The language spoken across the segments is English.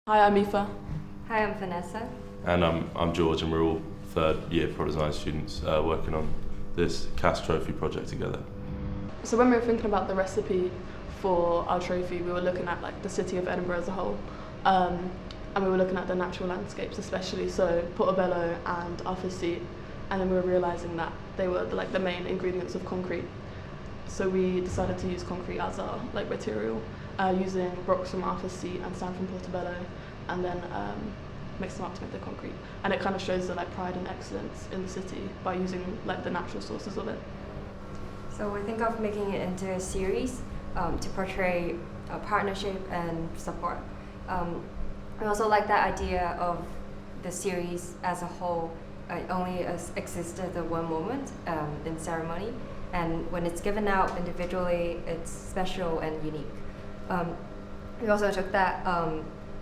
Hi, I'm Aoife. Hi, I'm Vanessa. And I'm George, and we're all third year product design students working on this CAHSS trophy project together. So when we were thinking about the recipe for our trophy, we were looking at the city of Edinburgh as a whole, and we were looking at the natural landscapes especially, so Portobello and Arthur's Seat, and then we were realising that they were the main ingredients of concrete. So we decided to use concrete as our material, using rocks from Arthur's Seat and sand from Portobello, and then mix them up to make the concrete. And it kind of shows the pride and excellence in the city by using the natural sources of it. So we think of making it into a series to portray partnership and support. We also like that idea of the series as a whole. It only existed at one moment in ceremony, and when it's given out individually, it's special and unique. We also took that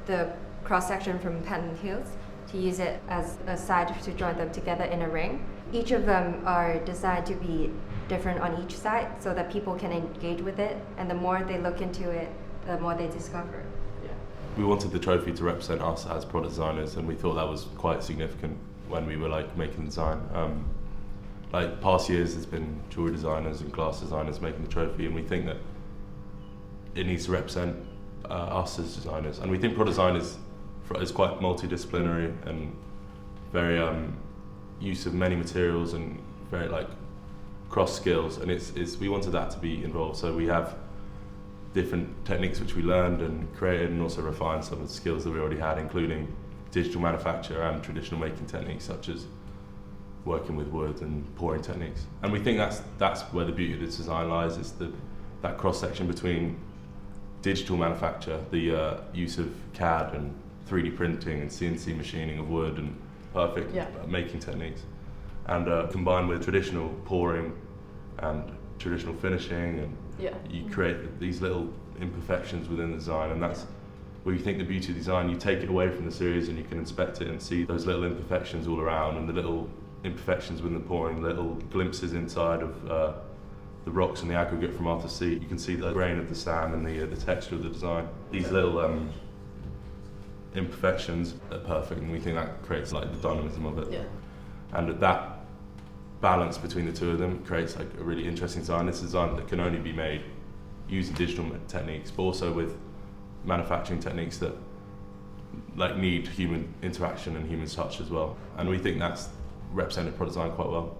the cross-section from Penton Hills to use it as a side to join them together in a ring. Each of them are designed to be different on each side so that people can engage with it, and the more they look into it, the more they discover. Yeah. We wanted the trophy to represent us as product designers, and we thought that was quite significant when we were making the design. Past years there's been jewellery designers and glass designers making the trophy, and we think that it needs to represent us as designers. And we think product design is quite multidisciplinary and very use of many materials and very cross skills, and we wanted that to be involved. So we have different techniques which we learned and created, and also refined some of the skills that we already had, including digital manufacture and traditional making techniques such as working with wood and pouring techniques. And we think that's where the beauty of this design lies, is that cross section between digital manufacture, the use of CAD and 3D printing and CNC machining of wood and perfect making techniques, and combined with traditional pouring and traditional finishing, and you create these little imperfections within the design, and that's where you think the beauty of design. You take it away from the series and you can inspect it and see those little imperfections all around, and the little imperfections within the pouring, little glimpses inside of the rocks and the aggregate from Arthur's Seat. You can see the grain of the sand and the texture of the design. These little imperfections are perfect, and we think that creates the dynamism of it. Yeah. And that balance between the two of them creates a really interesting design. It's a design that can only be made using digital techniques, but also with manufacturing techniques that need human interaction and human touch as well. And we think that's represented product design quite well.